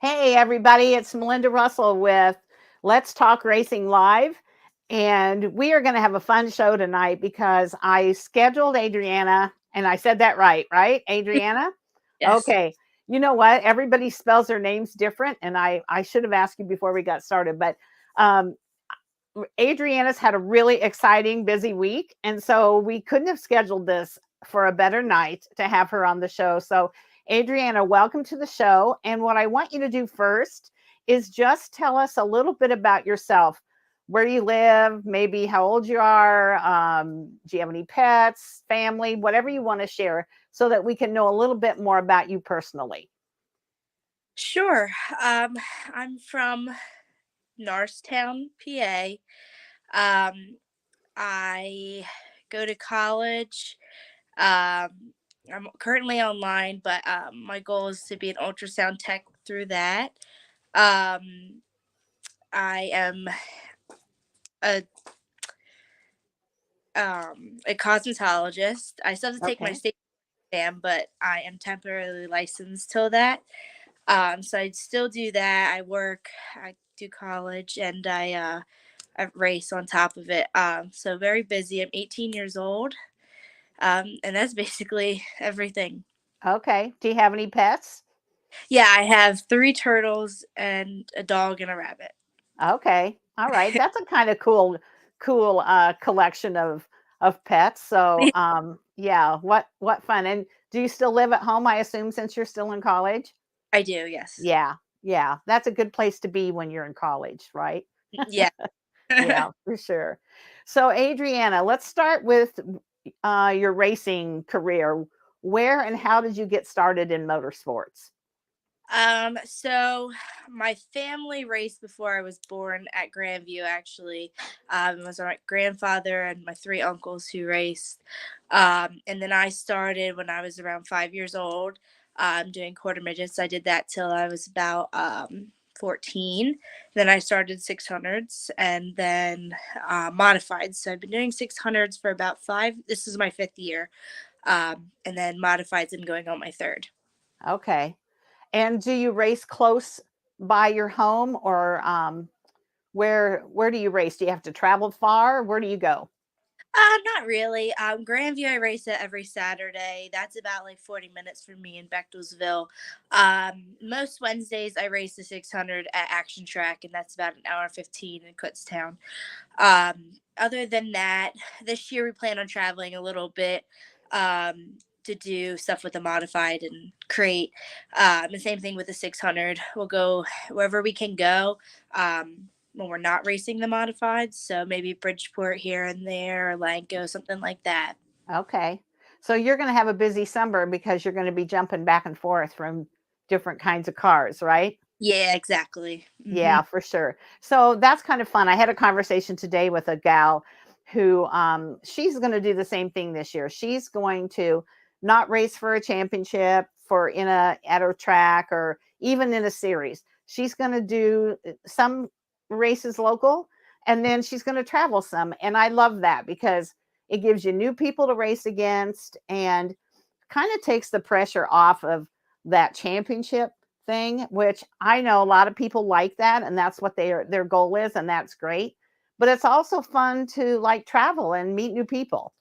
Hey, everybody, it's Melinda Russell with Let's Talk Racing Live. And we are going to have a fun show tonight because I scheduled Adrianna, and I said that right? Adrianna? Yes. Okay. You know what? Everybody spells their names different. And I should have asked you before we got started. But um, Adriana's had a really exciting, busy week. And so we couldn't have scheduled this for a better night to have her on the show. So, Adrianna, welcome to the show. And what I want you to do first is just tell us a little bit about yourself, where you live, maybe how old you are, do you have any pets, family, whatever you want to share, so that we can know a little bit more about you personally. Sure. Um, I'm from Norristown, PA. I go to college. I'm currently online, but my goal is to be an ultrasound tech through that. Um, I am a a cosmetologist. I still have to take my Okay. state exam, but I am temporarily licensed till that. So I still do that. I work, I do college, and I race on top of it. So very busy. I'm 18 years old, and that's basically everything. Okay. Do you have any pets? Yeah, I have three turtles and a dog and a rabbit. Okay. All right. That's a kind of cool collection of pets. So, yeah, what fun. And do you still live at home, I assume, since you're still in college? I do, yes. Yeah. Yeah. That's a good place to be when you're in college, right? Yeah. Yeah, for sure. So, Adrianna, let's start with your racing career. Where and how did you get started in motorsports? So my family raced before I was born at Grandview, actually. It was my grandfather and my three uncles who raced. And then I started when I was around 5 years old, doing quarter midgets. I did that till I was about 14. Then I started 600s and then modified. So I've been doing 600s for about five. This is my fifth year. And then modifieds and going on my third. Okay. And do you race close by your home or where do you race? Do you have to travel far? Where do you go? Not really. Grandview, I race it every Saturday. That's about like 40 minutes from me in Bechtelsville. Most Wednesdays, I race the 600 at Action Track, and that's about an hour and 15 in Kutztown. Other than that, this year we plan on traveling a little bit to do stuff with the modified and crate. The same thing with the 600. We'll go wherever we can go. When we're not racing the modifieds. So maybe Bridgeport here and there, or Lanco, something like that. Okay. So you're going to have a busy summer because you're going to be jumping back and forth from different kinds of cars, right? Yeah, exactly. Yeah, for sure. So that's kind of fun. I had a conversation today with a gal who she's going to do the same thing this year. She's going to not race for a championship for in a at a track or even in a series. She's going to do some races local and then she's going to travel some. And I love that because it gives you new people to race against and kind of takes the pressure off of that championship thing, which I know a lot of people like that and that's what their goal is and that's great. But it's also fun to like travel and meet new people.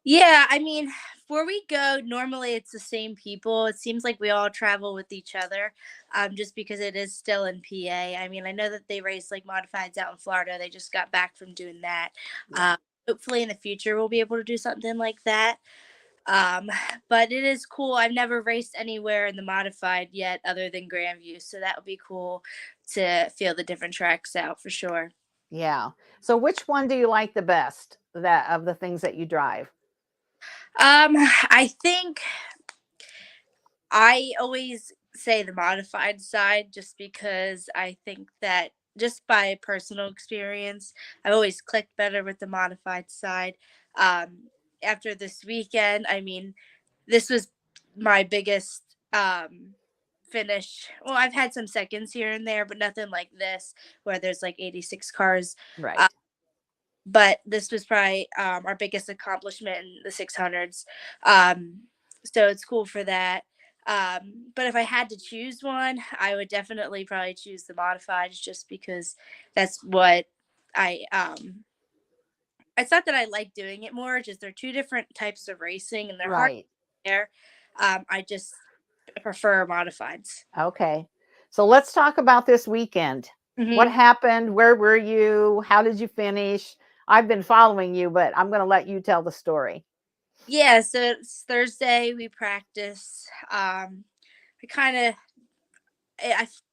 Yeah, I mean, where we go, normally it's the same people. It seems like we all travel with each other, just because it is still in PA. I mean, I know that they race like modifieds out in Florida. They just got back from doing that. Yeah. Uh, Hopefully in the future we'll be able to do something like that. Um, but it is cool. I've never raced anywhere in the modified yet other than Grandview, so that would be cool to feel the different tracks out for sure. Yeah. So which one do you like the best that of the things that you drive? I think I always say the modified side just because I think that just by personal experience, I've always clicked better with the modified side. Um, After this weekend, I mean, this was my biggest finish. Well, I've had some seconds here and there, but nothing like this where there's like 86 cars. Uh, Right. but this was probably our biggest accomplishment in the 600s. So it's cool for that. But if I had to choose one, I would definitely probably choose the modifieds just because that's what I it's not that I like doing it more, just they're two different types of racing and they're hard Right. to compare. I just prefer modifieds. Okay. So let's talk about this weekend. What Hmm. happened? Where were you? How did you finish? I've been following you, but I'm going to let you tell the story. Yeah, so it's Thursday. We practice. I kind of,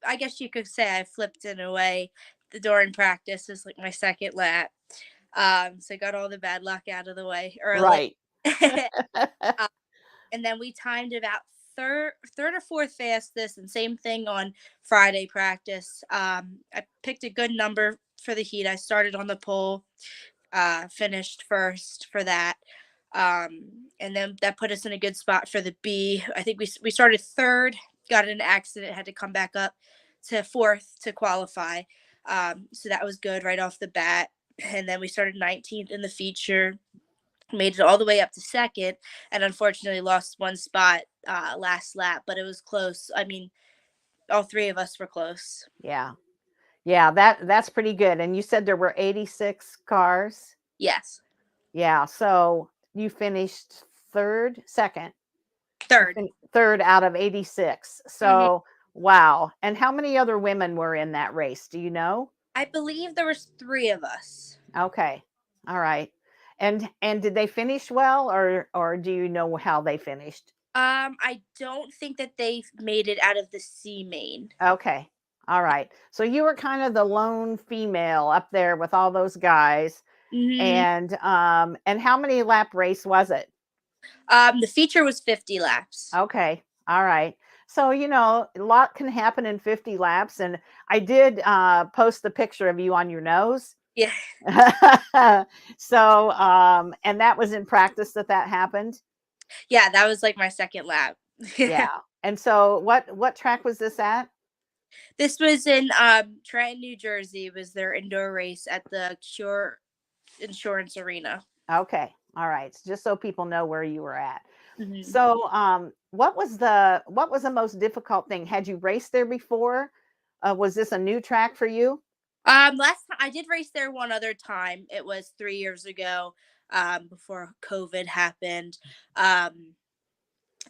I guess you could say I flipped in a way. The during practice was like my second lap. So I got all the bad luck out of the way early. Right. Um, and then we timed about third or fourth fastest, and same thing on Friday practice. I picked a good number for the heat. I started on the pole, finished first for that. And then that put us in a good spot for the B. I think we started third, got in an accident, had to come back up to fourth to qualify. So that was good right off the bat. And then we started 19th in the feature, made it all the way up to second, and unfortunately lost one spot last lap, but it was close. I mean, all three of us were close. Yeah. Yeah, that's pretty good. And you said there were 86 cars. Yes, Yeah, so you finished third, second. You third. third out of 86. Hmm. So, wow. And how many other women were in that race? Do you know? I believe there was three of us. Okay. All right. And did they finish well, or do you know how they finished? I don't think that they made it out of the C main. Okay. All right. So you were kind of the lone female up there with all those guys. Hmm. And how many lap race was it? The feature was 50 laps. Okay. All right. So, a lot can happen in 50 laps. And I did post the picture of you on your nose. Yeah, So, and that was in practice that happened. yeah, that was like my second lap. Yeah, Yeah. And so what track was this at? this was in Trenton, New Jersey. It was their indoor race at the Cure Insurance Arena. Okay. All right. Just so people know where you were at. Hmm. So, what was the most difficult thing? Had you raced there before? Was this a new track for you? Last time I did race there one other time. It was 3 years ago, before COVID happened. Um,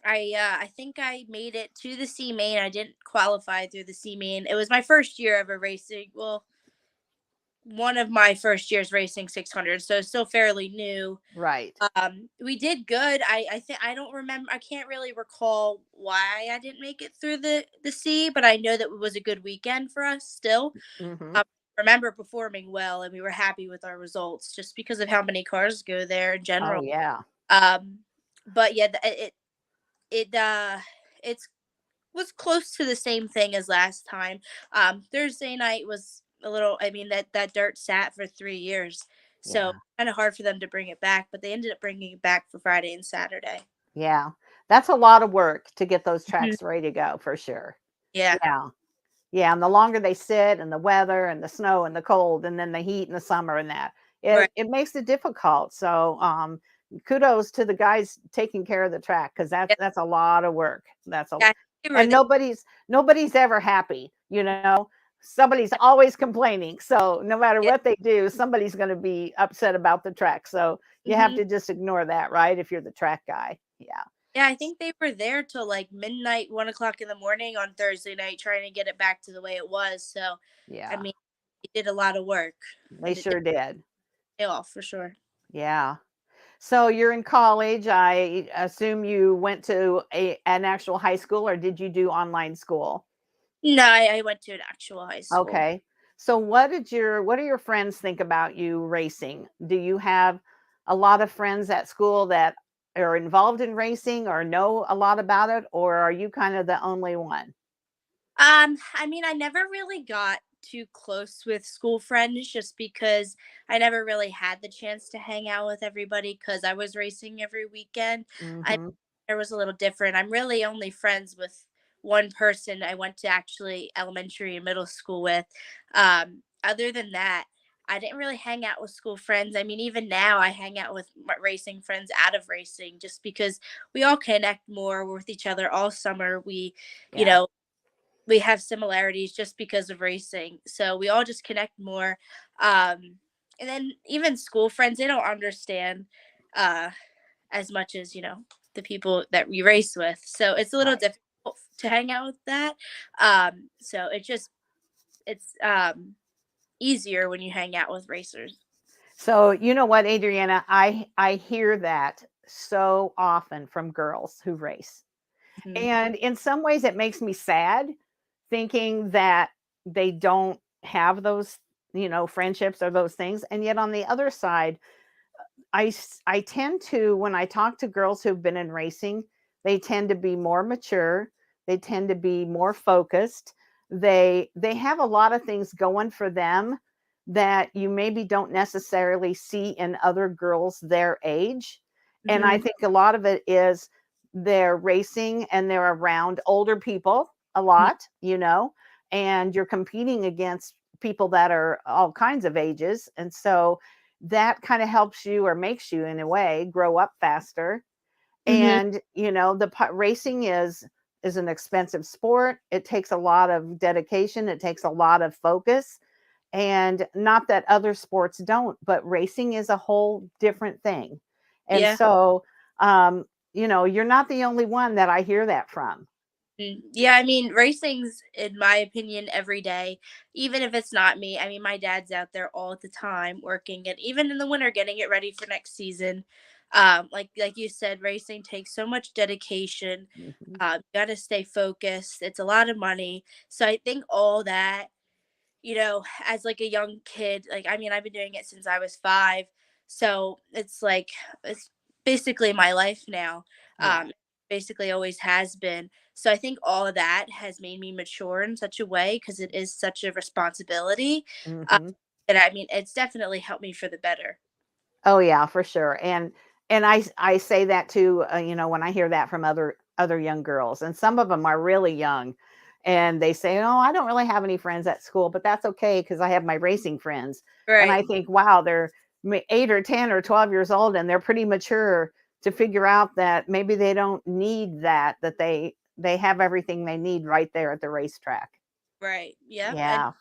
I think I made it to the C main. I didn't qualify through the C main. It was my first year ever racing. Well, one of my first years racing 600, so still fairly new. Right. We did good. I think I don't remember. I can't really recall why I didn't make it through the C, but I know that it was a good weekend for us still. Hmm. um, remember performing well, and we were happy with our results just because of how many cars go there in Oh general. yeah. Um, but yeah, it it's was close to the same thing as last time. Thursday night was a little. I mean that dirt sat for 3 years, so Yeah. kind of hard for them to bring it back. But they ended up bringing it back for Friday and Saturday. Yeah. That's a lot of work to get those Mhm. tracks ready to go for sure. Yeah, Yeah. Yeah, and the longer they sit and the weather and the snow and the cold and then the heat in the summer and that, right. it makes it difficult. So, kudos to the guys taking care of the track because that's Yeah, that's a lot of work. yeah. They were And there. nobody's ever happy, you know. Somebody's always complaining. So no matter Yeah. what they do, somebody's going to be upset about the track. So you have Hmm. to just ignore that, right? If you're the track guy. Yeah. Yeah, I think they were there till like midnight, 1 o'clock in the morning on Thursday night, trying to get it back to the way it was. So, I Yeah. mean, they did a lot of work, They and it did sure did. pay off for sure. Yeah. So you're in college. I assume you went to an actual high school, or did you do online school? No, I went to an actual high school. Okay. So what do your friends think about you racing? Do you have a lot of friends at school that are involved in racing or know a lot about it, or are you kind of the only one? I mean, I never really got too close with school friends just because I never really had the chance to hang out with everybody because I was racing every weekend. I Mhm. It was a little different. I'm really only friends with one person I went to actually elementary and middle school with. Other than that, I didn't really hang out with school friends. I mean, even now I hang out with my racing friends out of racing just because we all connect more with each other all summer. You Yeah, know, we have similarities just because of racing. So we all just connect more. And then even school friends, they don't understand uh, as much as, the people that we race with. So it's a little right. difficult to hang out with that. So it's easier when you hang out with racers. So, you know what, Adriana, I hear that so often from girls who race. Mhm. And in some ways it makes me sad thinking that they don't have those, friendships or those things. And yet on the other side, I tend to, when I talk to girls who've been in racing, they tend to be more mature. They tend to be more focused. They have a lot of things going for them that you maybe don't necessarily see in other girls their age. And I Mhm. think a lot of it is they're racing and they're around older people a Mhm. lot, and you're competing against people that are all kinds of ages. And so that kind of helps you or makes you in a way grow up faster. Mhm. And racing is an expensive sport. It takes a lot of dedication, it takes a lot of focus. And not that other sports don't, but racing is a whole different thing. And Yeah. so you're not the only one that I hear that from. Yeah, I mean, racing's, in my opinion, every day. Even if it's not me, I mean, my dad's out there all the time working, and even in the winter, getting it ready for next season. Like you said, racing takes so much dedication. Mhm. You got to stay focused. It's a lot of money, so I think all that, as like a young kid, like, I mean, I've been doing it since I was 5. So it's like, it's basically my life now. Yeah. Basically always has been. So I think all of that has made me mature in such a way because it is such a responsibility. Uh, Hmm. and I mean, it's definitely helped me for the better. Oh yeah, for sure. And I say that too, when I hear that from other young girls, and some of them are really young, and they say, "Oh, I don't really have any friends at school, but that's okay because I have my racing friends." And Right. I think, wow, they're 8 or 10 or 12 years old, and they're pretty mature to figure out that maybe they don't need that they have everything they need right there at the racetrack. Right. Yeah. And Yeah.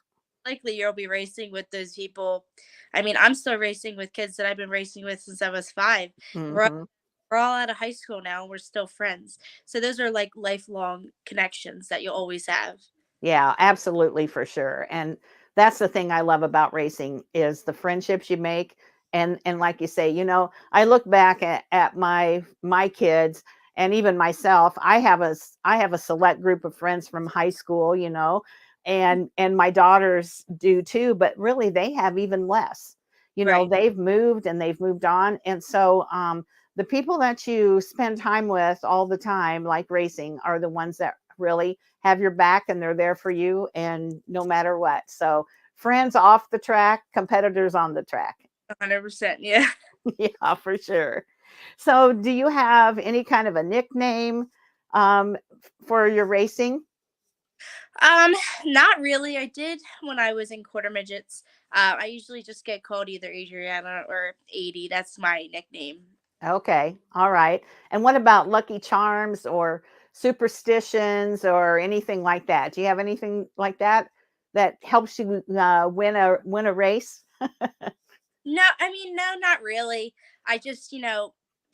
likely you'll be racing with those people. I mean, I'm still racing with kids that I've been racing with since I was 5. We're Hmm. we're all out of high school now and we're still friends. So those are like lifelong connections that you'll always have. Yeah, absolutely, for sure. And that's the thing I love about racing is the friendships you make. And like you say, I look back at my kids and even myself. I have a select group of friends from high school, and my daughters do too, but really they have even less. Right. They've moved on. And so the people that you spend time with all the time, like racing, are the ones that really have your back and they're there for you and no matter what. So friends off the track, competitors on the track. 100%. Yeah. Yeah, for sure. So do you have any kind of a nickname for your racing? Um, Not really. I did when I was in quarter midgets. I usually just get called either Adriana or 80. That's my nickname. Okay. All right. And what about Lucky Charms or superstitions or anything like that? Do you have anything like that that helps you win a race? No, I mean, no, not really. I just,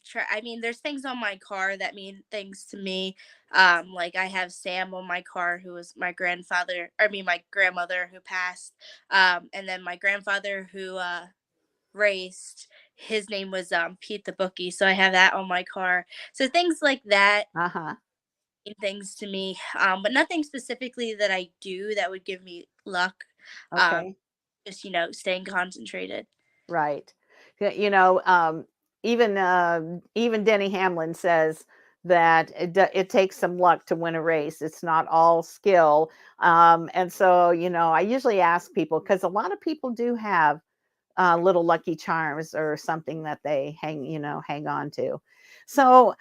try. I mean, there's things on my car that mean things to me. Like I have Sam on my car, who was my grandfather. I mean, my grandmother who passed. And then my grandfather who raced. His name was Pete the Bookie, so I have that on my car. So things like that Uh-huh. mean things to me. But nothing specifically that I do that would give me luck. Um, Okay. just staying concentrated. Right. Even Denny Hamlin says that it takes some luck to win a race. It's not all skill. And so, I usually ask people because a lot of people do have little lucky charms or something that they hang on to. So,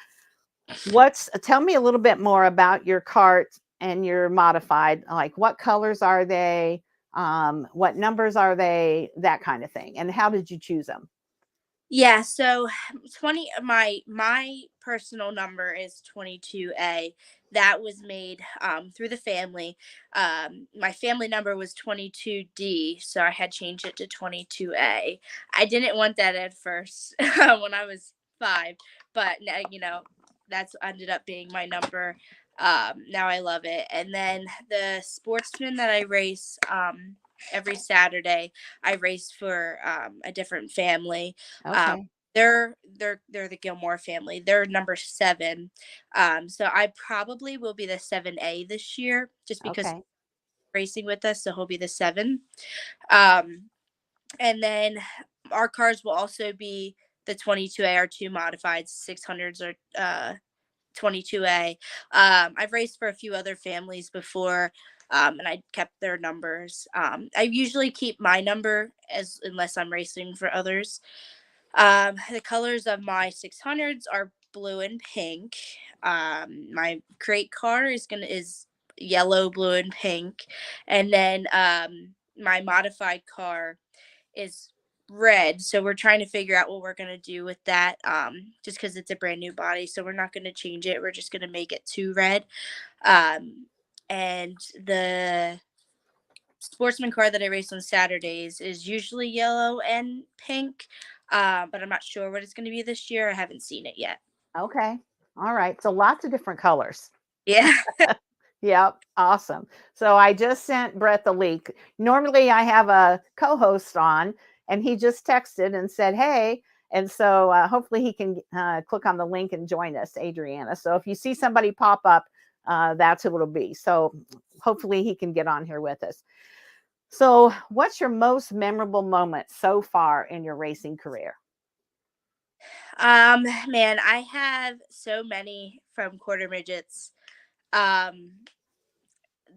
tell me a little bit more about your cart and your modified. Like, what colors are they? What numbers are they? That kind of thing. And how did you choose them? Yeah, so 20 my personal number is 22A. That was made through the family. My family number was 22D, so I had changed it to 22A. I didn't want that at first when I was 5, but now that's ended up being my number. Now I love it. And then the sportsman that I race every Saturday, I race for a different family. um, Okay. they're the Gilmore family. They're number 7. So I probably will be the 7A this year, just because Okay. racing with us. So he'll be the 7. Um, and then our cars will also be the 22A or 2 modified 600s or 22A. I've raced for a few other families before. And I kept their numbers. I usually keep my number as unless I'm racing for others. The colors of my 600s are blue and pink. My crate car is yellow, blue, and pink, and then my modified car is red. So we're trying to figure out what we're gonna do with that. Just because it's a brand new body, so we're not gonna change it. We're just gonna make it to red. And the sportsman car that I race on Saturdays is usually yellow and pink, but I'm not sure what it's going to be this year. I haven't seen it yet. Okay. All right. So lots of different colors. Yeah. Yep. Awesome. So I just sent Brett the link. Normally I have a co-host on and he just texted and said, "Hey." And so hopefully he can click on the link and join us, Adrianna. So if you see somebody pop up, that's who it'll be. So hopefully he can get on here with us. So what's your most memorable moment so far in your racing career? Man, I have so many from quarter midgets. Um,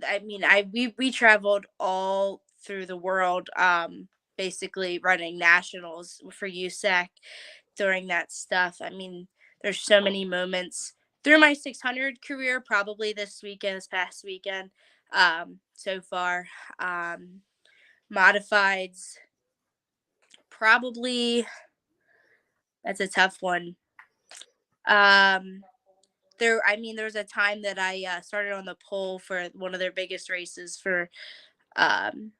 I mean, we traveled all through the world, basically running nationals for USAC during that stuff. I mean, there's so many moments through my 600 career, probably this past weekend, so far. Um, Modifieds, probably that's a tough one. Um, I mean, there was a time that I started on the pole for one of their biggest races um,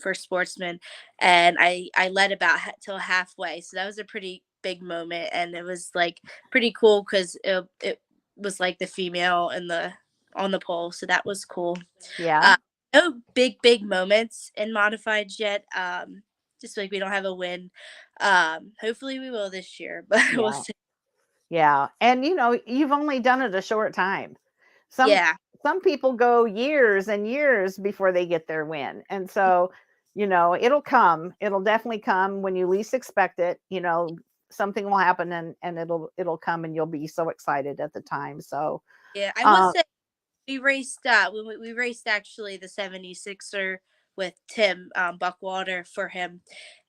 for sportsmen, and I led about till halfway. So that was a pretty big moment, and it was like pretty cool because it was like the female in the on the pole. So that was cool. Yeah. Uh, no big moments in modified yet. Just like we don't have a win. Hopefully we will this year, but we'll Yeah. see. Yeah. And you've only done it a short time. Some Yeah, some people go years and years before they get their win. And so, it'll come. It'll definitely come when you least expect it. Something will happen and it'll come and you'll be so excited at the time. So, yeah. I will uh say we raced we raced actually the 76er with Tim Buckwater for him,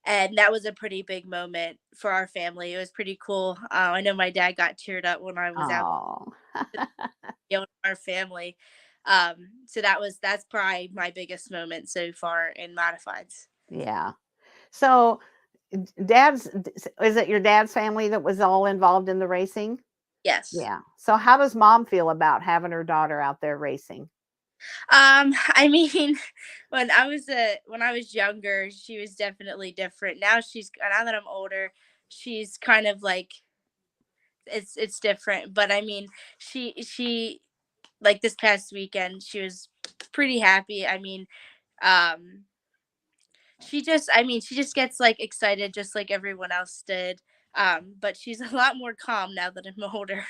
and that was a pretty big moment for our family. It was pretty cool. I know my dad got teared up when I was out oh. with our family. So that's probably my biggest moment so far in modifieds. Yeah. So, dad's is it your dad's family that was all involved in the racing? Yes. Yeah. So how does mom feel about having her daughter out there racing? I mean, when I was younger, she was definitely different. Now that I'm older, she's kind of like it's different. But I mean, she like this past weekend, she was pretty happy. I mean, um, she just gets like excited just like everyone else did. But she's a lot more calm now that I'm older.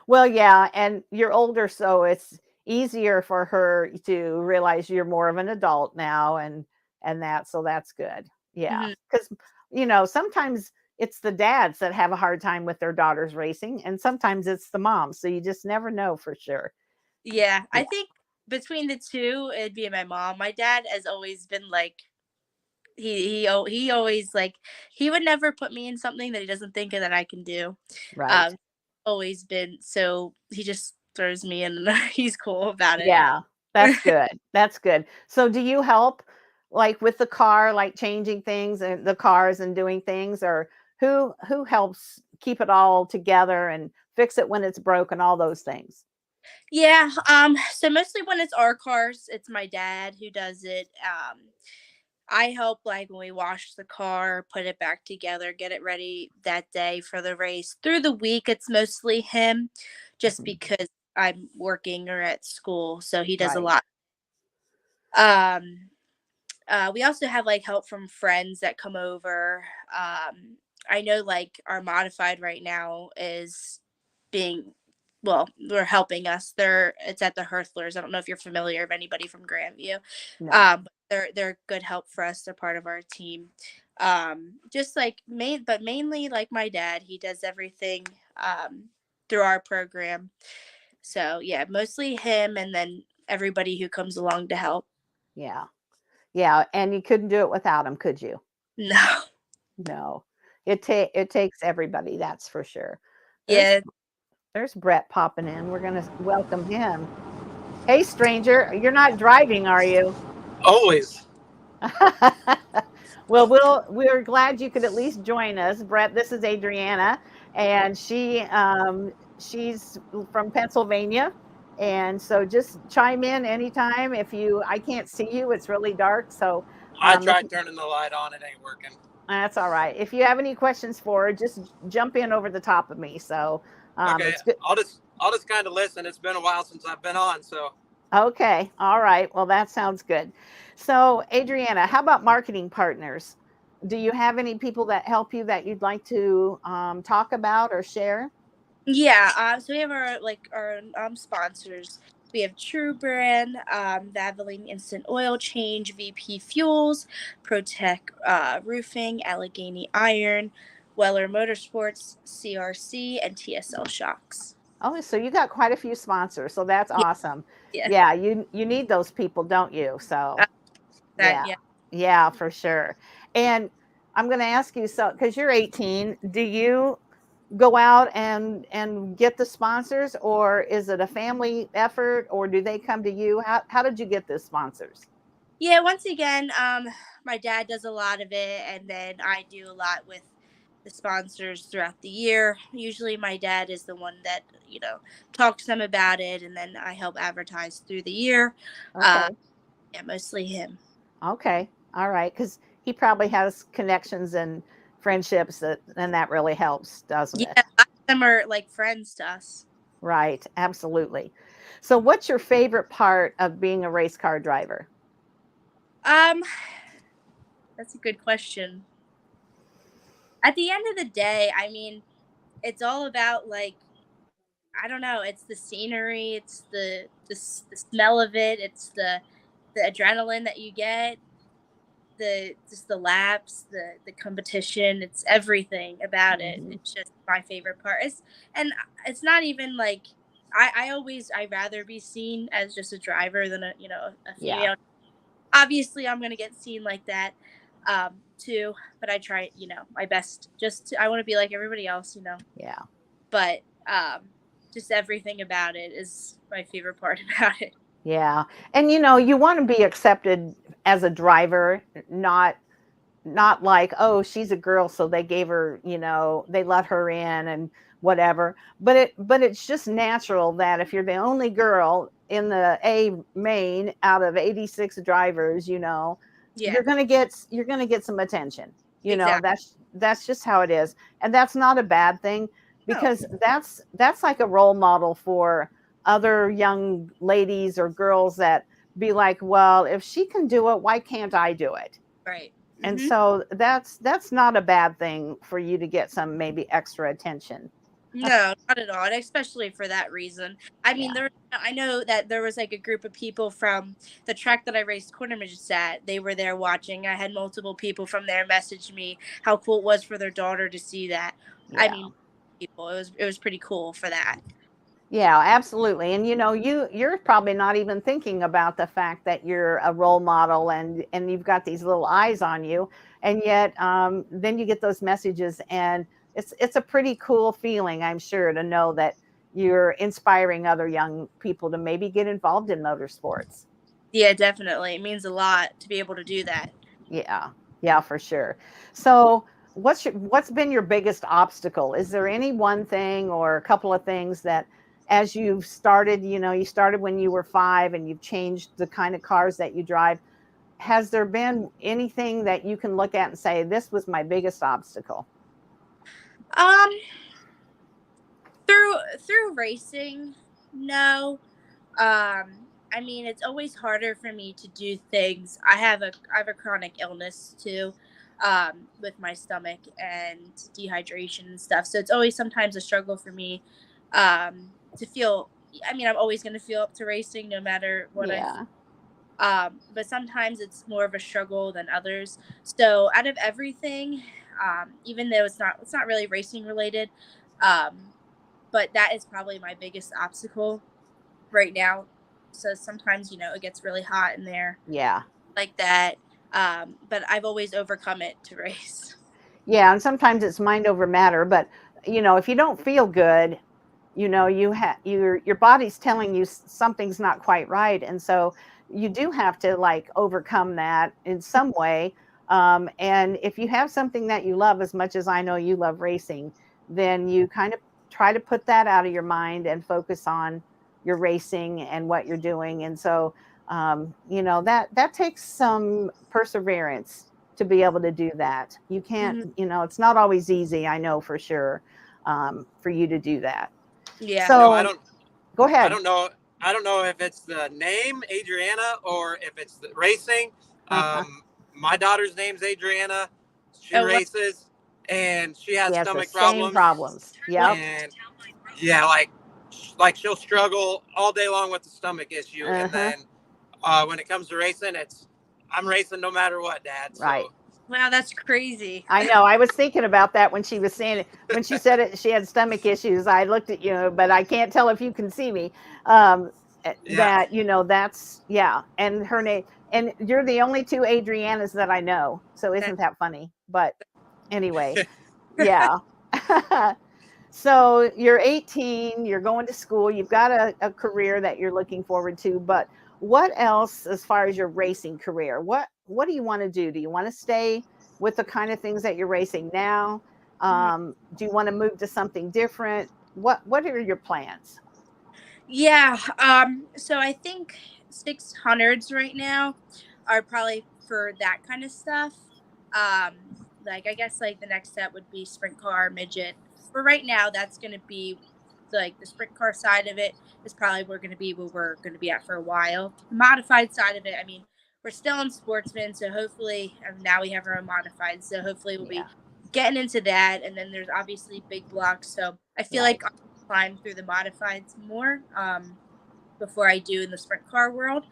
Well, yeah, and you're older, so it's easier for her to realize you're more of an adult now and that so that's good. Yeah. Hmm. Cuz sometimes it's the dads that have a hard time with their daughters racing and sometimes it's the moms. So you just never know for sure. Yeah, I Yeah. think between the two, it'd be my mom. My dad has always been like he always like he would never put me in something that he doesn't think that I can do. Right. Um, always been so he just throws me in and he's cool about it. Yeah. That's good. That's good. So do you help like with the car, like changing things and the cars and doing things, or who helps keep it all together and fix it when it's broken, all those things? Yeah, so mostly when it's our cars, it's my dad who does it. I help like when we wash the car, put it back together, get it ready that day for the race. Through the week, it's mostly him just Mhm. because I'm working or at school, so he does a Right. lot. Um we also have like help from friends that come over. I know like our modified right now is being well, they're helping us. It's at the Hurthlers. I don't know if you're familiar of anybody from Grandview. No. But they're good help for us. They're part of our team. Just like but mainly like my dad, he does everything through our program. So yeah, mostly him and then everybody who comes along to help. Yeah. Yeah, and you couldn't do it without them, could you? No. No. It takes everybody, that's for sure. There's Yeah. there's Brett popping in. We're gonna welcome him. Hey, stranger, you're not driving, are you? Always. Well, we're glad you could at least join us, Brett. This is Adriana, and she's from Pennsylvania, and so just chime in anytime. If you, I can't see you; it's really dark. So, I if tried turning the light on, it ain't working. that's all right. If you have any questions for her, just jump in over the top of me. So, Okay, it's good. I'll just kind of listen. It's been a while since I've been on, so Okay. All right. Well, that sounds good. So, Adriana, how about marketing partners? Do you have any people that help you that you'd like to talk about or share? Yeah, so we have our sponsors. We have True Brand, Valvoline Instant Oil Change, VP Fuels, Protect Roofing, Allegheny Iron, Weller Motorsports, CRC, and TSL Shocks. Oh, so you got quite a few sponsors. So that's Yeah, awesome. yeah, Yeah, you need those people, don't you? So, uh, that yeah. yeah. Yeah, for sure. And I'm going to ask you, so cuz you're 18, do you go out and get the sponsors, or is it a family effort, or do they come to you? How did you get the sponsors? Yeah, once again, my dad does a lot of it, and then I do a lot with the sponsors throughout the year. Usually, my dad is the one that talks to them about it, and then I help advertise through the year. Uh, Okay. yeah, mostly him. Okay. All right. Because he probably has connections and friendships and that really helps, doesn't Yeah, it? a lot of them are like friends to us. Right. Absolutely. So, what's your favorite part of being a race car driver? Um, that's a good question. At the end of the day, I mean, it's all about like I don't know. It's the scenery. It's the smell of it. It's the adrenaline that you get. The just the laps, the competition. It's everything about it. Hmm. It's just my favorite part. And it's not even like I rather be seen as just a driver than a Yeah. female. Obviously, I'm gonna get seen like that too, but I try my best. I want to be like everybody else. Yeah. But just everything about it is my favorite part about it. Yeah. And you want to be accepted as a driver, not like, oh, she's a girl, so they gave her, they let her in and whatever. But it's just natural that if you're the only girl in the A main out of 86 drivers, Yeah, you're gonna get some attention. exactly. That's just how it is. And that's not a bad thing, No, because that's like a role model for other young ladies or girls that be like, well, if she can do it, why can't I do it? right. And Hmm. so that's not a bad thing for you to get some maybe extra attention. No, not at all, and especially for that reason. I mean, Yeah. I know that there was like a group of people from the track that I raced quarter midgets at. They were there watching. I had multiple people from there message me how cool it was for their daughter to see that. I Yeah. mean, people, it was pretty cool for that. Yeah, absolutely. And you're probably not even thinking about the fact that you're a role model and you've got these little eyes on you, and yet then you get those messages, and it's a pretty cool feeling, I'm sure, to know that you're inspiring other young people to maybe get involved in motorsports. Yeah, definitely. It means a lot to be able to do that. Yeah, yeah, for sure. So, what's been your biggest obstacle? Is there any one thing or a couple of things that, as you've started, you started when you were 5 and you've changed the kind of cars that you drive? Has there been anything that you can look at and say, this was my biggest obstacle? Um, through racing, no. I mean, it's always harder for me to do things. I have a chronic illness too, with my stomach and dehydration and stuff. So it's always sometimes a struggle for me, to feel. I mean, I'm always going to feel up to racing no matter what I. Yeah, But sometimes it's more of a struggle than others. So out of everything, even though it's not really racing related, um, but that is probably my biggest obstacle right now. So sometimes, it gets really hot in there yeah. like that. But I've always overcome it to race. Yeah, and sometimes it's mind over matter, but if you don't feel good, your body's telling you something's not quite right, and so you do have to like overcome that in some way. And if you have something that you love as much as I know you love racing, then you kind of try to put that out of your mind and focus on your racing and what you're doing. And so that takes some perseverance to be able to do that. You can't, Mhm. it's not always easy, I know for sure, for you to do that. Yeah. So go I ahead. don't know. I don't know if it's the name Adrianna or if it's the racing. Uh-huh. My daughter's name's Adrianna. She Oh, what? races and she She has has the stomach same problems. problems. What? Yep. And yeah, like she'll struggle all day long with the stomach issue. And Uh-huh. then when it comes to racing, I'm racing no matter what, Dad. Right. So Wow, that's crazy. I know. I was thinking about that when she was saying it. When she said it, she had stomach issues. I looked at you, but I can't tell if you can see me. Um, yeah, that that's yeah. And her name, and you're the only two Adrianas that I know. So That- isn't that funny? But anyway, yeah. So you're 18, you're going to school, you've got a career that you're looking forward to, but what else as far as your racing career? What do you want to do? Do you want to stay with the kind of things that you're racing now? Mhm. Do you want to move to something different? What are your plans? Yeah. So I think 600s right now are probably for that kind of stuff. Like I guess like the next step would be sprint car, midget. For right now, that's gonna be like the sprint car side of it is probably where we're gonna be at for a while. The modified side of it, I mean, we're still in sportsman, so hopefully now we have our own modified. So hopefully we'll Yeah, be getting into that, and then there's obviously big blocks. So I feel right. like climb through the modifieds more, before I do in the sprint car world,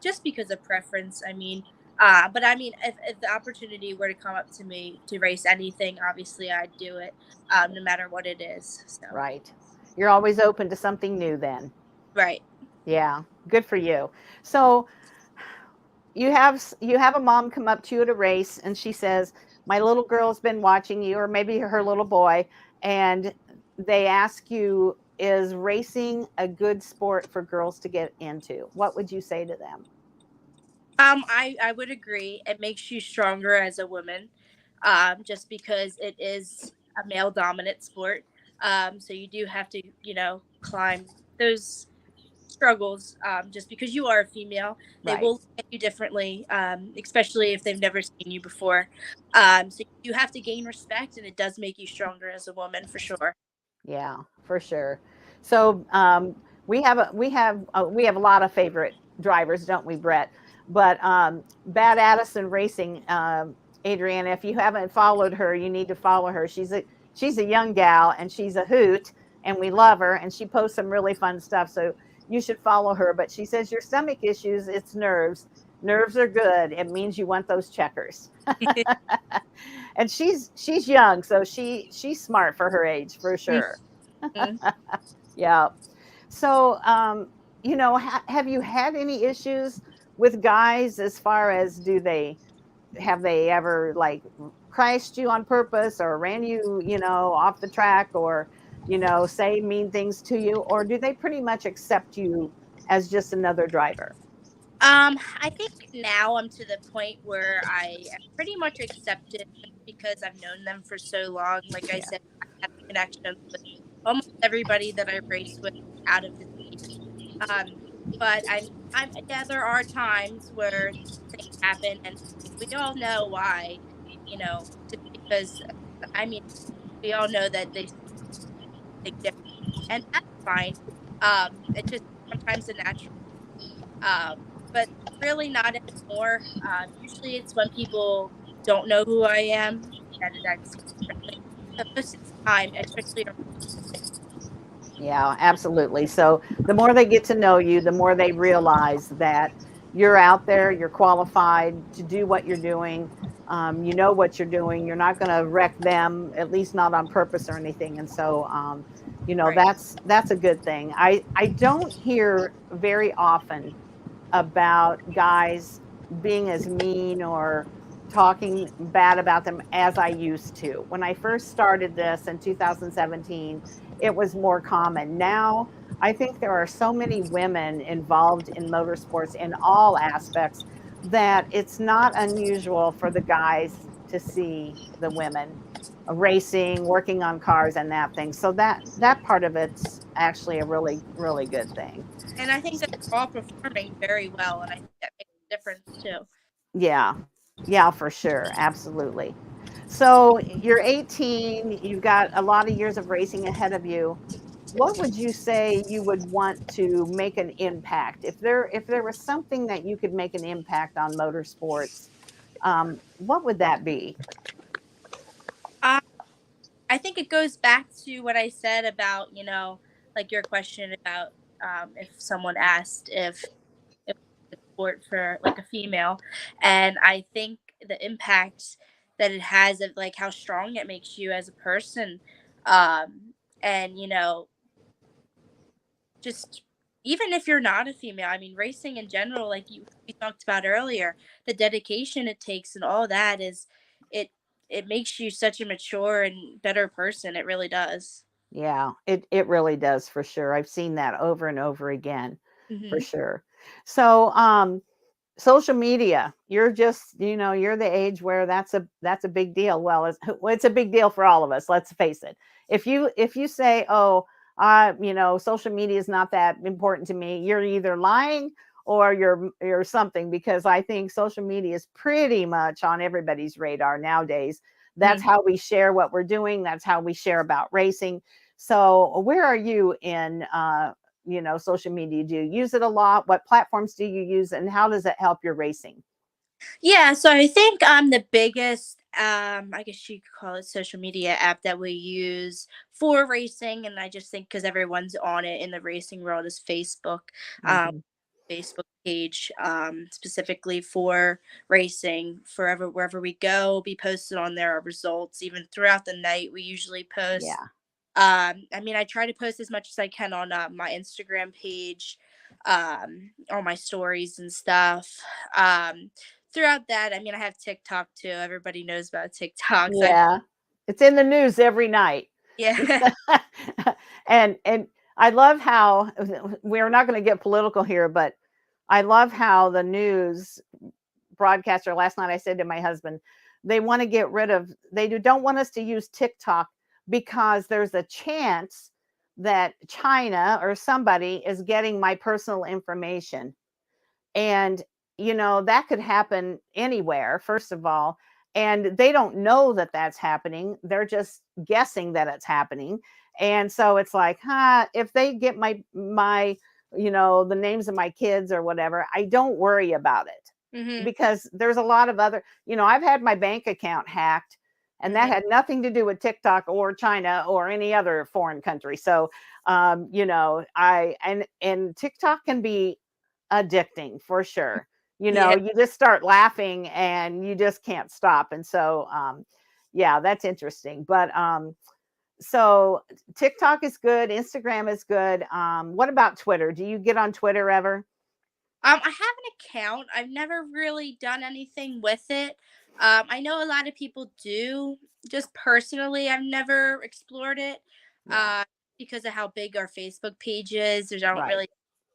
just because of preference. I mean, but I mean, if the opportunity were to come up to me to race anything, obviously I'd do it, no matter what it is. So, Right. You're always open to something new then. right. Yeah, good for you. So you have a mom come up to you at a race and she says, my little girl's been watching you, or maybe her little boy, and they ask you, is racing a good sport for girls to get into? What would you say to them? I would agree. It makes you stronger as a woman, just because it is a male dominant sport. So you do have to, climb those struggles, just because you are a female. They Right. will look at you differently, especially if they've never seen you before. So you have to gain respect, and it does make you stronger as a woman for sure. Yeah, for sure. So we have a lot of favorite drivers, don't we, Brett? But Bad Addison Racing, Adriana, if you haven't followed her, you need to follow her. She's a young gal and she's a hoot, and we love her. And she posts some really fun stuff, so you should follow her. But she says your stomach issues, it's nerves. Nerves are good. It means you want those checkers. And she's young, so she's smart for her age for sure. Mhm. Yeah. So, have you had any issues with guys as far as have they ever like crashed you on purpose or ran you, off the track, or say mean things to you, or do they pretty much accept you as just another driver? I think now I'm to the point where I am pretty much accepted because I've known them for so long. Like I Yeah. said, I have connections with almost everybody that I race with out of the state. Um, but yeah, there are times where things happen, and we all know why. Just because I mean, we all know that they think different, and that's fine. It's just sometimes a natural. But really not anymore. Usually it's when people don't know who I am that seems differently. But most of the time, especially Yeah, absolutely. So the more they get to know you, the more they realize that you're out there, you're qualified to do what you're doing. You know what you're doing. You're not going to wreck them, at least not on purpose or anything. And so, right. that's a good thing. I don't hear very often about guys being as mean or talking bad about them as I used to. When I first started this in 2017, it was more common. Now, I think there are so many women involved in motorsports in all aspects that it's not unusual for the guys to see the women racing, working on cars and that thing. So that part of it's actually a really really good thing. And I think that they're all performing very well, and I think that makes a difference too. Yeah. Yeah, for sure. Absolutely. So you're 18, you've got a lot of years of racing ahead of you. What would you say you would want to make an impact? If there was something that you could make an impact on motorsports, what would that be? Um, I think it goes back to what I said about like your question about if someone asked if it was a sport for like a female, and I think the impact that it has of like how strong it makes you as a person, and just even if you're not a female, I mean, racing in general, like we talked about earlier, the dedication it takes and all that it it makes you such a mature and better person. It really does. Yeah, it really does for sure. I've seen that over and over again, for Hmm. sure. So, social media, you're just, you're the age where that's a big deal. Well, it's a big deal for all of us, let's face it. If you say, oh, social media is not that important to me, you're either lying or you're something, because I think social media is pretty much on everybody's radar nowadays. That's how we share what we're doing, that's how we share about racing. So where are you in social media? Do you use it a lot? What platforms do you use, and how does it help your racing? Yeah, so I think the biggest I guess you could call it social media app that we use for racing, and I just think because everyone's on it in the racing world, is Facebook. Um Hmm. Facebook page specifically for racing. Forever wherever we go, be posted on there our results. Even throughout the night, we usually post. Yeah. I mean, I try to post as much as I can on my Instagram page, on my stories and stuff. Um, Throughout that, I mean, I have TikTok too. Everybody knows about TikTok. So Yeah, it's in the news every night. yeah, And I love how, we're not going to get political here, but I love how the news broadcaster, last night I said to my husband, they want to get rid of, don't want us to use TikTok because there's a chance that China or somebody is getting my personal information. And that could happen anywhere, first of all, and they don't know that that's happening, they're just guessing that it's happening. And so it's like, if they get my the names of my kids or whatever, I don't worry about it, hmm because there's a lot of other, I've had my bank account hacked, and that hmm had nothing to do with TikTok or China or any other foreign country. So I and TikTok can be addicting for sure. yeah. You just start laughing and you just can't stop. And so, yeah, that's interesting. But so TikTok is good, Instagram is good. What about Twitter? Do you get on Twitter ever? I have an account. I've never really done anything with it. I know a lot of people do. Just personally, I've never explored it. Yeah. because of how big our Facebook page is. I don't Right. really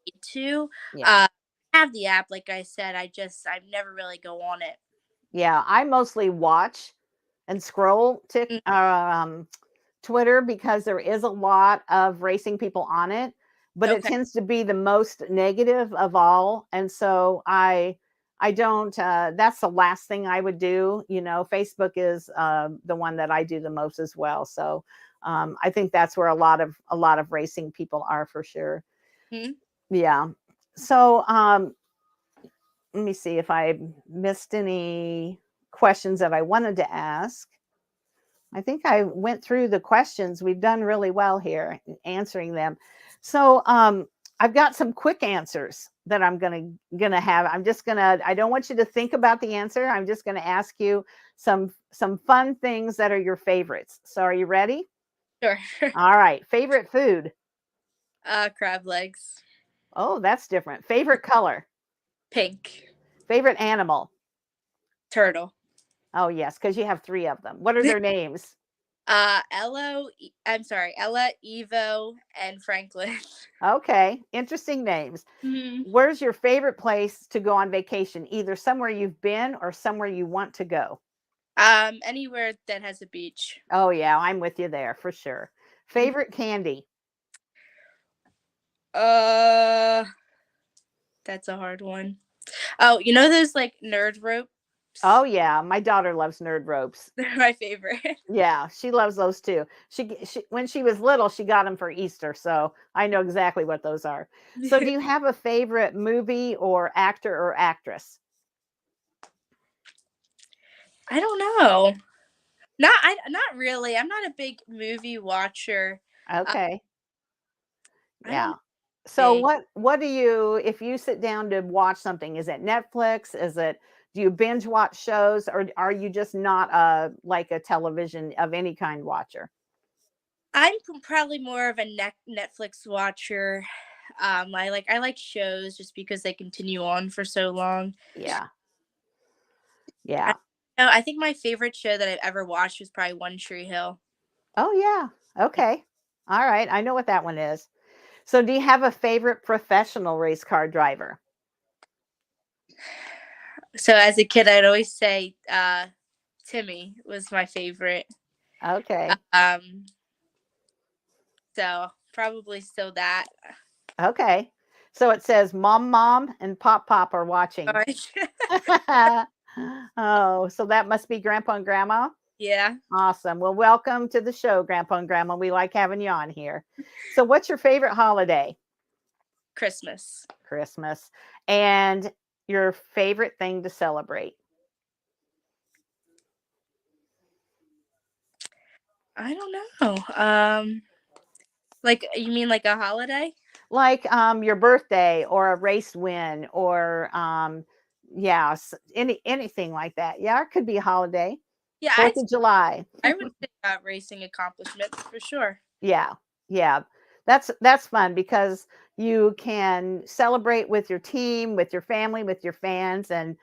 need to Yeah. have the app. Like I said, I never really go on it. Yeah. I mostly watch and scroll Mm, Twitter because there is a lot of racing people on it, but it okay. tends to be the most negative of all. And so I don't that's the last thing I would do. Facebook is the one that I do the most as well. So I think that's where a lot of racing people are for sure. Mhm. Yeah. So let me see if I missed any questions that I wanted to ask. I think I went through the questions. We've done really well here in answering them. So I've got some quick answers that I'm gonna have. I don't want you to think about the answer. I'm just gonna ask you some fun things that are your favorites. So are you ready? Sure. All right. Favorite food? Crab legs. Oh, that's different. Favorite color? Pink. Favorite animal? Turtle. Oh yes, because you have three of them. What are their names? Ella, Evo, and Franklin. Okay, interesting names. Mhm. Where's your favorite place to go on vacation? Either somewhere you've been or somewhere you want to go. Anywhere that has a beach. Oh yeah, I'm with you there for sure. Mhm. Favorite candy? Uh, that's a hard one. Oh, you know those like nerd ropes? Oh yeah, my daughter loves Nerd Ropes. They're my favorite. Yeah, she loves those too. She when she was little, she got them for Easter, so I know exactly what those are. So do you have a favorite movie or actor or actress? I don't know. Not really. I'm not a big movie watcher. Uh, Okay. I don't Yeah. know. So Big. what do you, if you sit down to watch something, is it Netflix? Do you binge watch shows, or are you just not like a television of any kind watcher? Probably more of a Netflix watcher. I like shows just because they continue on for so long. Yeah. I Yeah. I think my favorite show that I've ever watched was probably One Tree Hill. Oh yeah. Okay. All right. I know what that one is. So do you have a favorite professional race car driver? So as a kid, I'd always say Timmy was my favorite. Okay. Um, so probably still that. Okay. So it says mom and pop are watching. Oh, so that must be grandpa and grandma. Yeah, Awesome. Well, welcome to the show, Grandpa and Grandma. We like having you on here. So, what's your favorite holiday? Christmas. Christmas. And your favorite thing to celebrate? I don't know. Like you mean like a holiday? Like your birthday or a race win or yeah, anything like that. Yeah, it could be a holiday. Yeah, 4th of July. I would say racing accomplishments for sure. Yeah. Yeah. That's fun because you can celebrate with your team, with your family, with your fans and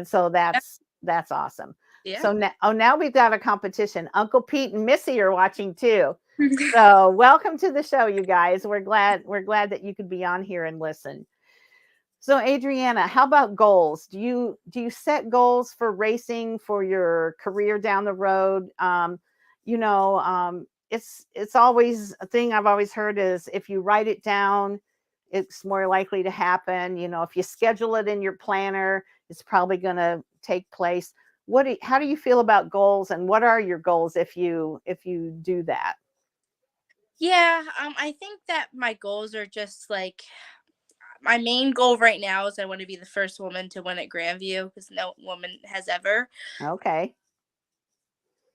so Yeah. that's awesome. Yeah. So now we've got a competition. Uncle Pete and Missy are watching too. So welcome to the show, you guys. We're glad that you could be on here and listen. So Adrianna, how about goals? Do you set goals for racing for your career down the road? It's always a thing I've always heard is if you write it down, it's more likely to happen. If you schedule it in your planner, it's probably going to take place. How do you feel about goals, and what are your goals if you do that? Yeah, I think that my goals are just like my main goal right now is I want to be the first woman to win at Grandview because no woman has ever. Okay.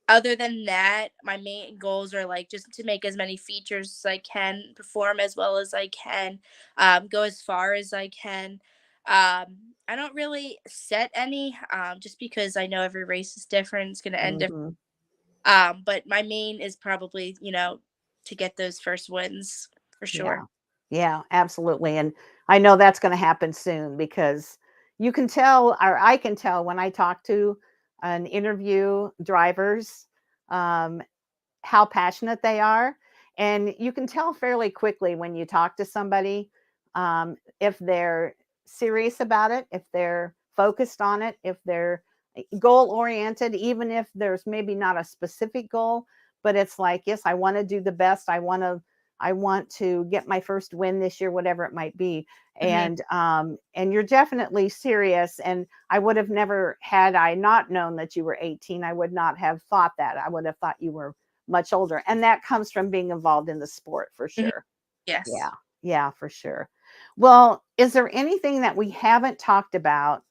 Other than that, my main goals are like just to make as many features as I can, perform as well as I can, go as far as I can. I don't really set any, just because I know every race is different. It's going to end different. Mhm. But my main is probably, to get those first wins for Yeah. sure. Yeah, absolutely. And I know that's going to happen soon because you can tell, or I can tell when I talk to an interview drivers, um, how passionate they are. And you can tell fairly quickly when you talk to somebody, if they're serious about it, if they're focused on it, if they're goal oriented, even if there's maybe not a specific goal, but it's like, yes, I want to do the best. I want to get my first win this year, whatever it might be. Mhm. And you're definitely serious. And I would have never, had I not known that you were 18, I would not have thought that. I would have thought you were much older. And that comes from being involved in the sport for Mhm. sure. Yeah. Yes. Yeah, for sure. Well, is there anything that we haven't talked about?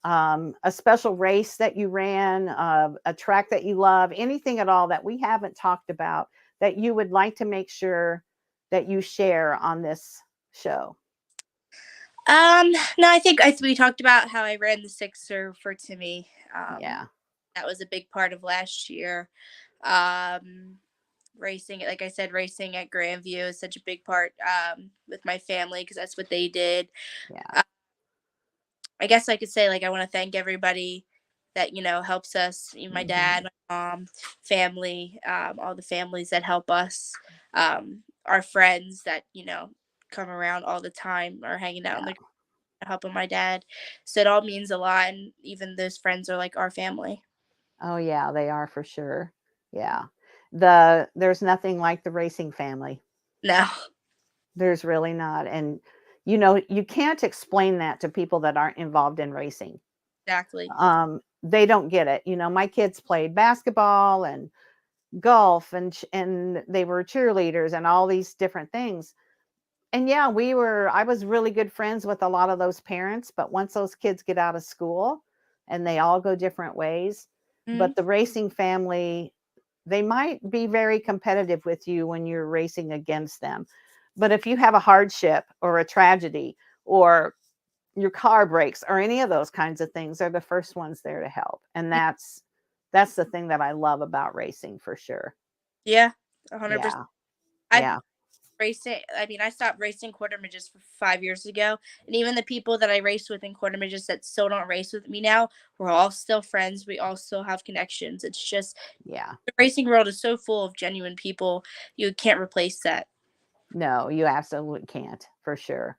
A special race that you ran, a track that you love, anything at all that we haven't talked about that you would like to make sure that you share on this show? No, we talked about how I ran the sixer for Timmy. Yeah. That was a big part of last year. Um, Racing, like I said, racing at Grandview is such a big part with my family because that's what they did. Yeah. Uh, I guess I could say like I want to thank everybody that helps us. My Hmm. dad, my mom, family, all the families that help us, our friends that come around all the time or hanging out in Yeah. the helping my dad. So it all means a lot, and even those friends are like our family. Oh yeah, they are for sure. Yeah. There's nothing like the racing family. No, There's really not. And you can't explain that to people that aren't involved in racing. exactly. They don't get it. My kids played basketball and golf, and they were cheerleaders and all these different things. And yeah, I was really good friends with a lot of those parents, but once those kids get out of school and they all go different ways, Mhm. but the racing family, they might be very competitive with you when you're racing against them. But if you have a hardship or a tragedy, or your car breaks, or any of those kinds of things, they're the first ones there to help. And that's the thing that I love about racing for sure. Yeah, 100%. Yeah. I've Yeah. racing. I mean, I stopped racing quarter midgets 5 years ago, and even the people that I raced with in quarter midgets that still don't race with me now, we're all still friends. We all still have connections. It's just Yeah. the racing world is so full of genuine people. You can't replace that. No, you absolutely can't, for sure.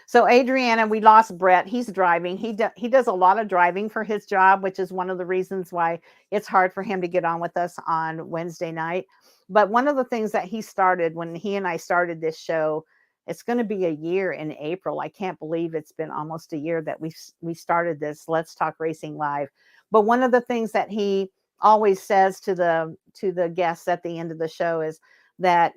So Adrianna, we lost Brett. He's driving. He does a lot of driving for his job, which is one of the reasons why it's hard for him to get on with us on Wednesday night. But one of the things that he started when he and I started this show, it's going to be a year in April. I can't believe it's been almost a year that we started this Let's Talk Racing Live. But one of the things that he always says to the guests at the end of the show is that,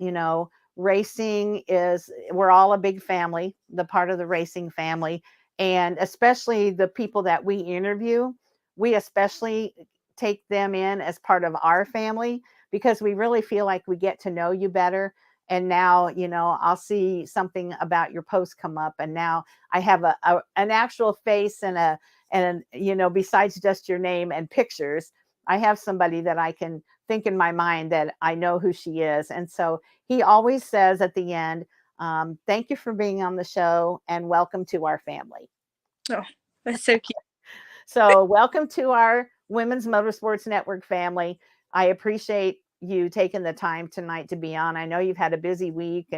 racing is, we're all a big family, the part of the racing family. And especially the people that we interview, we especially take them in as part of our family, because we really feel like we get to know you better. And now, I'll see something about your post come up, and now I have an actual face and besides just your name and pictures, I have somebody that I can think in my mind that I know who she is. And so he always says at the end, thank you for being on the show and welcome to our family. Oh, that's so cute. So, welcome to our Women's Motorsports Network family. I appreciate you taking the time tonight to be on. I know you've had a busy week,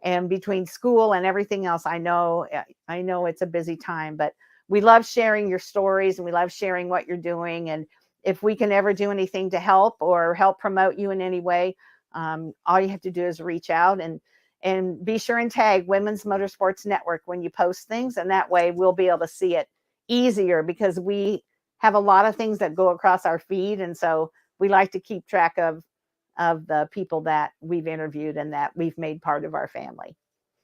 and between school and everything else, I know it's a busy time, but we love sharing your stories and we love sharing what you're doing. And if we can ever do anything to help or help promote you in any way, all you have to do is reach out, and be sure and tag Women's Motorsports Network when you post things, and that way we'll be able to see it easier, because we have a lot of things that go across our feed, and so we like to keep track of the people that we've interviewed and that we've made part of our family.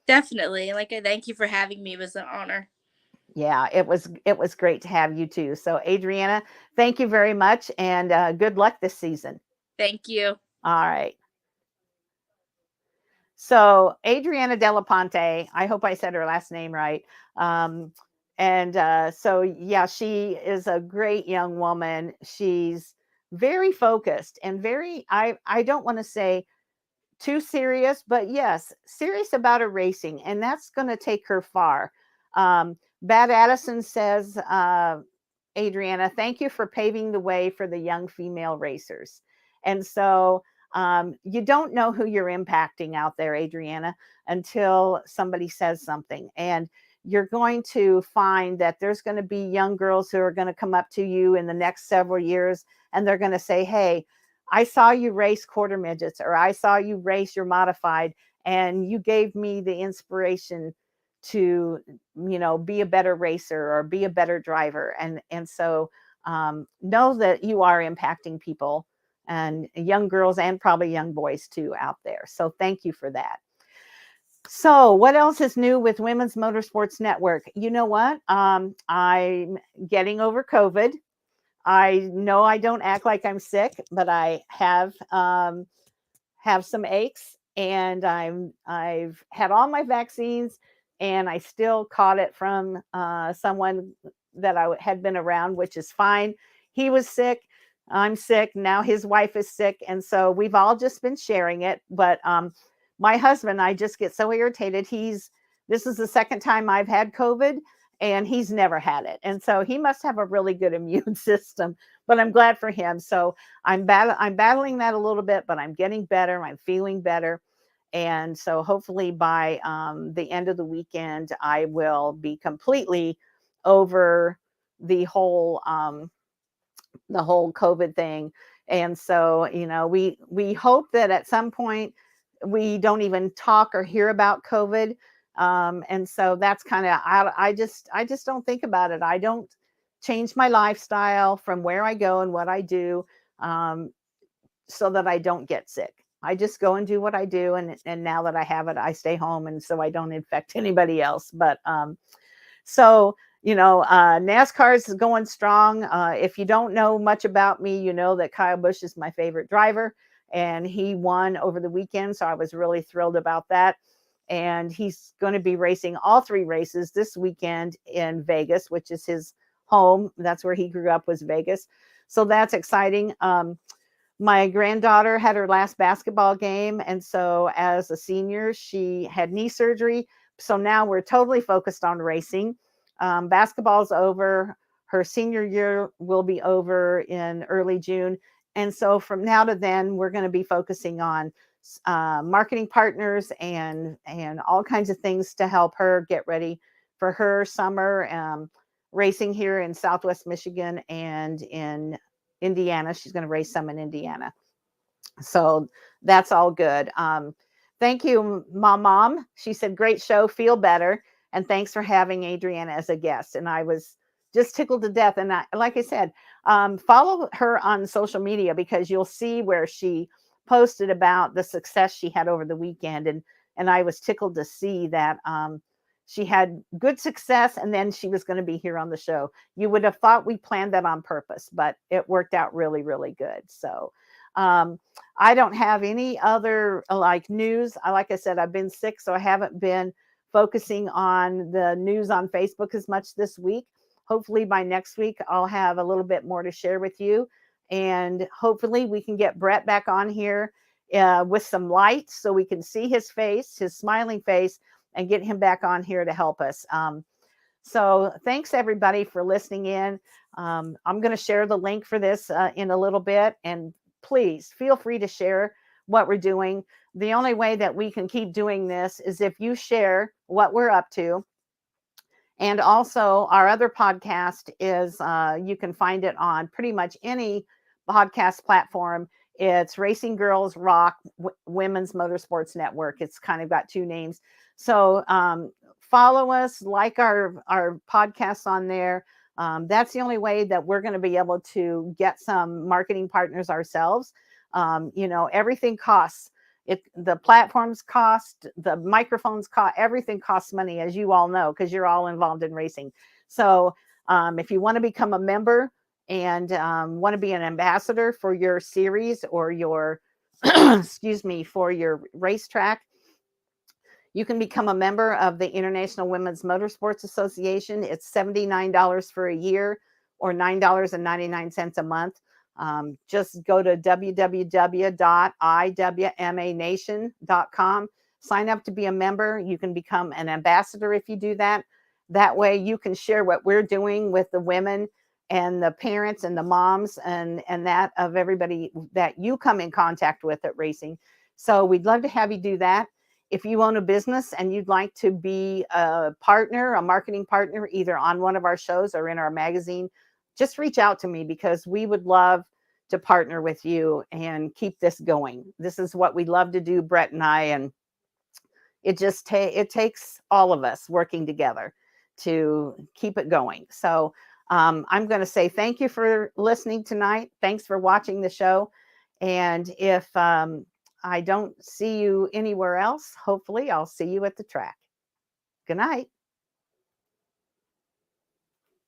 Definitely. Like, I thank you for having me. It was an honor. Yeah, it was great to have you too. So Adrianna, thank you very much, and good luck this season. Thank you. All right. So Adrianna Delliponti, I hope I said her last name right. Um, and so yeah, she is a great young woman. She's very focused and very, I don't want to say too serious, but yes, serious about her racing, and that's going to take her far. Bad Addison says, Adrianna, thank you for paving the way for the young female racers. And so You don't know who you're impacting out there, Adrianna, until somebody says something. And you're going to find that there's going to be young girls who are going to come up to you in the next several years, and they're going to say, hey, I saw you race quarter midgets, or I saw you race your modified, and you gave me the inspiration to, be a better racer or be a better driver. And so know that you are impacting people, and young girls and probably young boys too out there. So thank you for that. So what else is new with Women's Motorsports Network? You know what? I'm getting over COVID. I know I don't act like I'm sick, but I have some aches, and I've had all my vaccines, and I still caught it from someone that I had been around, which is fine. He was sick. I'm sick. Now his wife is sick. And so we've all just been sharing it. But my husband, I just get so irritated. This is the second time I've had COVID, and he's never had it. And so he must have a really good immune system, but I'm glad for him. So I'm battling that a little bit, but I'm getting better. I'm feeling better. And so hopefully by the end of the weekend, I will be completely over the whole COVID thing. And so, we hope that at some point we don't even talk or hear about COVID. And so that's kind of, I just don't think about it. I don't change my lifestyle from where I go and what I do, so that I don't get sick. I just go and do what I do. And now that I have it, I stay home. And so I don't infect anybody else. But, so, NASCAR is going strong. If you don't know much about me, you know that Kyle Busch is my favorite driver, and he won over the weekend. So I was really thrilled about that. And he's going to be racing all 3 races this weekend in Vegas, which is his home. That's where he grew up, was Vegas. So that's exciting. My granddaughter had her last basketball game. And so as a senior, she had knee surgery. So now we're totally focused on racing. Basketball's over. Her senior year will be over in early June. And so from now to then, we're going to be focusing on marketing partners and all kinds of things to help her get ready for her summer racing here in Southwest Michigan and in Indiana. She's going to race some in Indiana. So that's all good. Thank you, Mom. She said, great show, feel better. And thanks for having Adrianna as a guest. And I was just tickled to death. And like I said, follow her on social media, because you'll see where she posted about the success she had over the weekend. And I was tickled to see that she had good success, and then she was going to be here on the show. You would have thought we planned that on purpose, but it worked out really, really good. So I don't have any other news. Like I said, I've been sick, so I haven't been focusing on the news on Facebook as much this week. Hopefully by next week, I'll have a little bit more to share with you. And hopefully we can get Brett back on here with some light so we can see his face, his smiling face, and get him back on here to help us. So thanks everybody for listening in. I'm going to share the link for this in a little bit, and please feel free to share what we're doing. The only way that we can keep doing this is if you share what we're up to. And also our other podcast is, you can find it on pretty much any podcast platform. It's Racing Girls Rock Women's Motorsports Network. It's kind of got 2 names. So follow us, like our podcasts on there. That's the only way that we're going to be able to get some marketing partners ourselves. Everything costs. The platforms cost, the microphones cost, everything costs money, as you all know, because you're all involved in racing. So if you want to become a member and want to be an ambassador for your series or your, for your racetrack, you can become a member of the International Women's Motorsports Association. It's $79 for a year or $9.99 a month. Just go to www.iwmanation.com, sign up to be a member. You can become an ambassador if you do that. That way you can share what we're doing with the women and the parents and the moms and that of everybody that you come in contact with at racing. So we'd love to have you do that. If you own a business and you'd like to be a partner, a marketing partner, either on one of our shows or in our magazine, just reach out to me, because we would love to partner with you and keep this going. This is what we love to do, Brett and I, and it just it takes all of us working together to keep it going. So I'm going to say thank you for listening tonight. Thanks for watching the show. And if I don't see you anywhere else, hopefully I'll see you at the track. Good night.